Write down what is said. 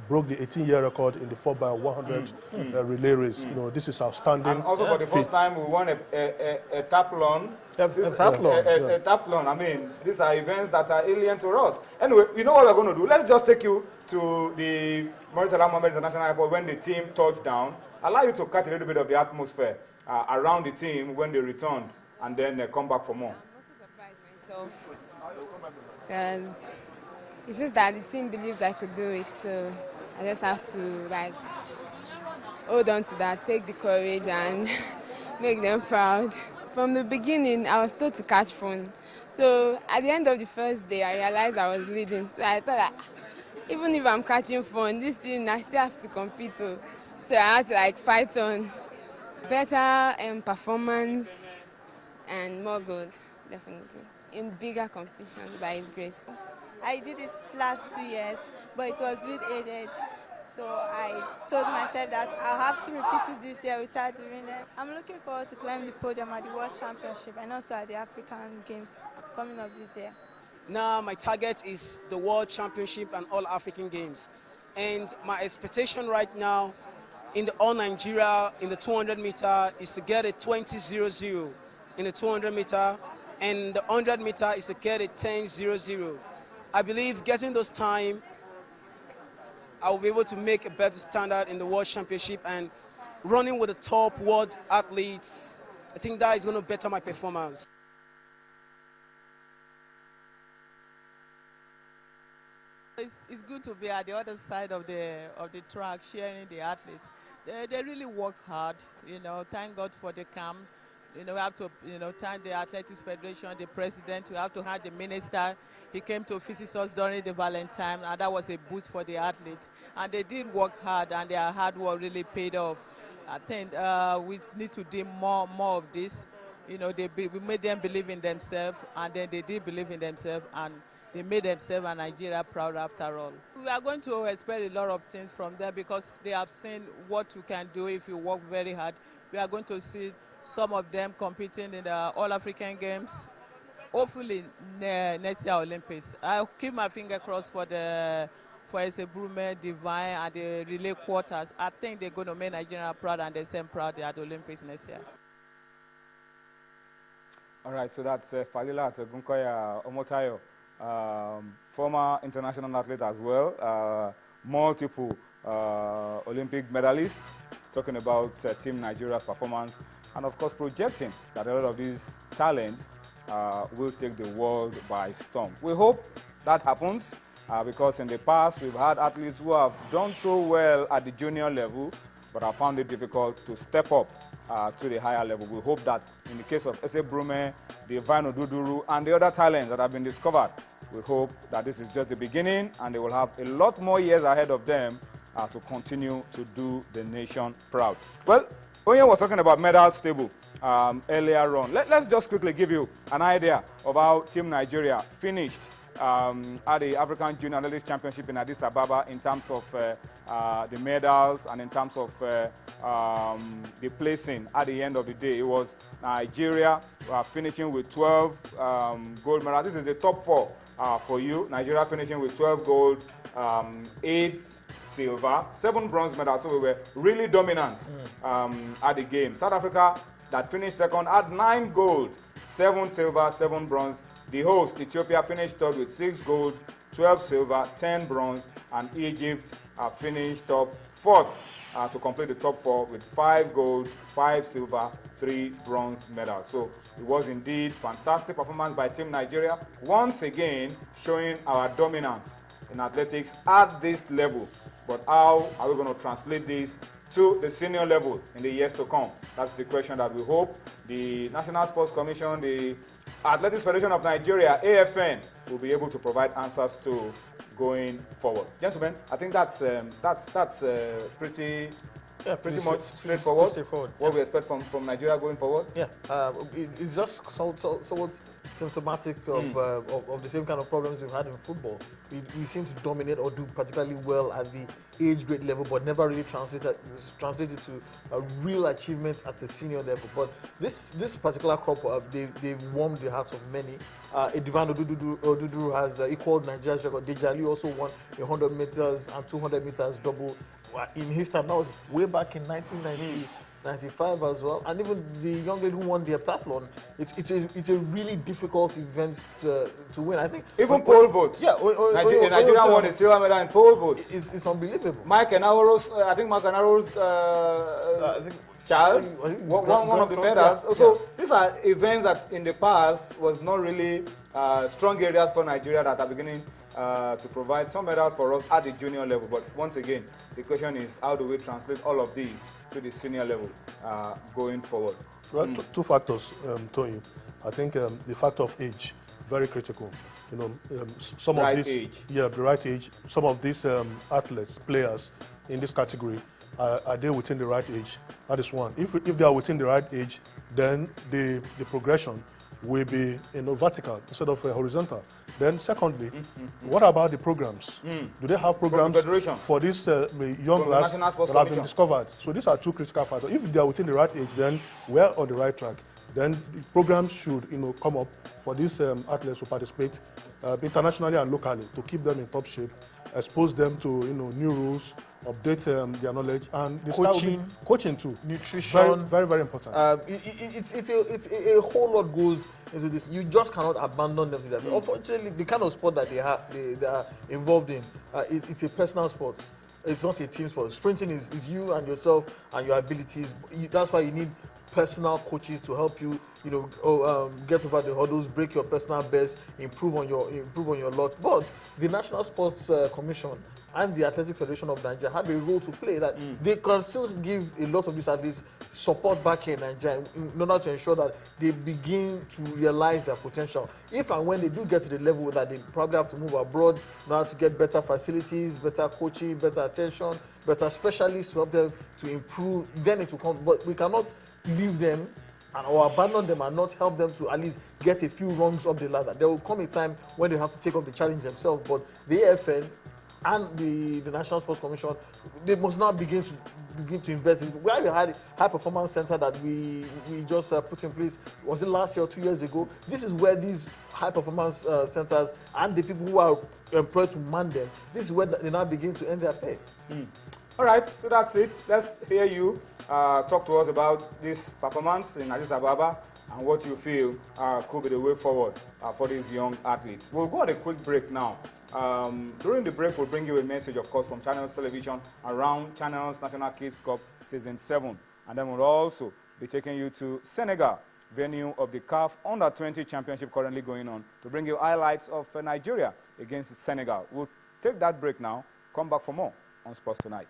broke the 18-year record in the 4x100 relay race. You know, this is outstanding. And also for the first time, we won a taphlon. A taphlon. I mean, these are events that are alien to us. Anyway, you know what we're going to do? Let's just take you to the Murtala Mohammed International Airport when the team touched down. Allow you to catch a little bit of the atmosphere around the team when they returned, and then come back for more. I'm also surprised myself because it's just that the team believes I could do it, so I just have to like hold on to that, take the courage and make them proud. From the beginning, I was told to catch phone. So at the end of the first day, I realized I was leading. So I thought that even if I'm catching phone, this thing, I still have to compete. So I had to like fight on better performance and more gold, definitely, in bigger competitions by His grace. I did it last 2 years, but it was with aided. So I told myself that I'll have to repeat it this year without doing it. I'm looking forward to climb the podium at the World Championship and also at the African Games coming up this year. Now my target is the World Championship and all African Games. And my expectation right now in the All Nigeria in the 200 meter is to get a 20.00 in the 200 meter, and the 100 meter is to get a 10.00. I believe getting those time, I will be able to make a better standard in the World Championship, and running with the top world athletes, I think that is going to better my performance. It's good to be at the other side of the track, sharing the athletes. They really work hard, you know. Thank God for the camp. You know, we have to, you know, thank the Athletics Federation, the president. We have to thank the minister. He came to visit us during the Valentine, and that was a boost for the athletes. And they did work hard, and their hard work really paid off. I think we need to do more of this. You know, we made them believe in themselves, and then they did believe in themselves, and they made themselves and Nigeria proud after all. We are going to expect a lot of things from them because they have seen what you can do if you work very hard. We are going to see some of them competing in the All-African Games, hopefully next year Olympics. I'll keep my finger crossed for Brume, Divine, and the relay quarters. I think they're going to make Nigeria proud and they same proud at the Olympics next year. All right, so that's Falila Gunkoya Omotayo, former international athlete as well, multiple Olympic medalist, talking about Team Nigeria's performance, and of course projecting that a lot of these talents will take the world by storm. We hope that happens because in the past we've had athletes who have done so well at the junior level but have found it difficult to step up to the higher level. We hope that in the case of Ese Brume, Divine Oduduru, and the other talents that have been discovered, we hope that this is just the beginning and they will have a lot more years ahead of them to continue to do the nation proud. Well, Onye was talking about medals table earlier on. Let's just quickly give you an idea of how Team Nigeria finished at the African Junior Athletics Championship in Addis Ababa in terms of the medals and in terms of the placing at the end of the day. It was Nigeria finishing with 12 gold medals. This is the top four for you. Nigeria finishing with 12 gold, 8 silver, 7 bronze medals. So we were really dominant at the game. South Africa, that finished second, had 9 gold, 7 silver, 7 bronze. The host, Ethiopia, finished third with 6 gold, 12 silver, 10 bronze, and Egypt finished top fourth to complete the top 4 with 5 gold, 5 silver, 3 bronze medals. So it was indeed fantastic performance by Team Nigeria, once again showing our dominance in athletics at this level. But how are we going to translate this to the senior level in the years to come? That's the question that we hope the National Sports Commission, the Athletics Federation of Nigeria, AFN, will be able to provide answers to going forward. Gentlemen, I think that's pretty much straightforward. What we expect from Nigeria going forward. Yeah, it's just somewhat symptomatic of the same kind of problems we've had in football. We seem to dominate or do particularly well at the age grade level, but never really translated to real achievements at the senior level. But this particular crop, they've warmed the hearts of many. Edivan Odudu has equaled Nigeria's record. Dejali also won 100 meters and 200 meters double in his time. That was way back in 1995 as well. And even the young lady who won the heptathlon, it's a really difficult event to win. I think even pole votes. Yeah, Nigeria won a silver medal in pole votes. It's unbelievable. Mike Enaoro's, I think Mike Enaoro's child won one of the medals. Yeah. So these are events that in the past was not really strong areas for Nigeria that are beginning to provide some medals for us at the junior level. But once again, the question is, how do we translate all of these to the senior level going forward? Well, two factors, Tony. I think the factor of age, very critical. You know, some right of these, age. Yeah, the right age. Some of these athletes, players in this category, are they within the right age? That is one. If they are within the right age, then the progression will be vertical instead of horizontal. Then secondly, what about the programs? Do they have programs for these young lads that have been discovered? So these are two critical factors. If they are within the right age, then we're on the right track. Then the programs should come up for these athletes to participate internationally and locally to keep them in top shape, expose them to new rules, update their knowledge, and coaching too. Nutrition, very, very important. It's a whole lot goes into this. You just cannot abandon them to that. Unfortunately, the kind of sport that they are involved in, it's a personal sport. It's not a team sport. Sprinting is you and yourself and your abilities. That's why you need personal coaches to help you, get over the hurdles, break your personal best, improve on your lot. But the National Sports Commission and the Athletic Federation of Nigeria have a role to play that they can still give a lot of these athletes support back here in Nigeria in order to ensure that they begin to realize their potential. If and when they do get to the level that they probably have to move abroad in order to get better facilities, better coaching, better attention, better specialists to help them to improve, then it will come. But we cannot leave them or abandon them and not help them to at least get a few rungs up the ladder. There will come a time when they have to take up the challenge themselves, but the AFN and the National Sports Commission, they must now begin to invest in. We have a high performance center that we just put in place. Was it last year or 2 years ago? This is where these high performance centers and the people who are employed to man them, this is where they now begin to earn their pay. All right, so that's it. Let's hear you talk to us about this performance in Addis Ababa and what you feel could be the way forward for these young athletes. We'll go on a quick break now. During the break, we'll bring you a message, of course, from Channels Television around Channels National Kids Cup Season 7. And then we'll also be taking you to Senegal, venue of the CAF Under-20 Championship currently going on, to bring you highlights of Nigeria against Senegal. We'll take that break now. Come back for more on Sports Tonight.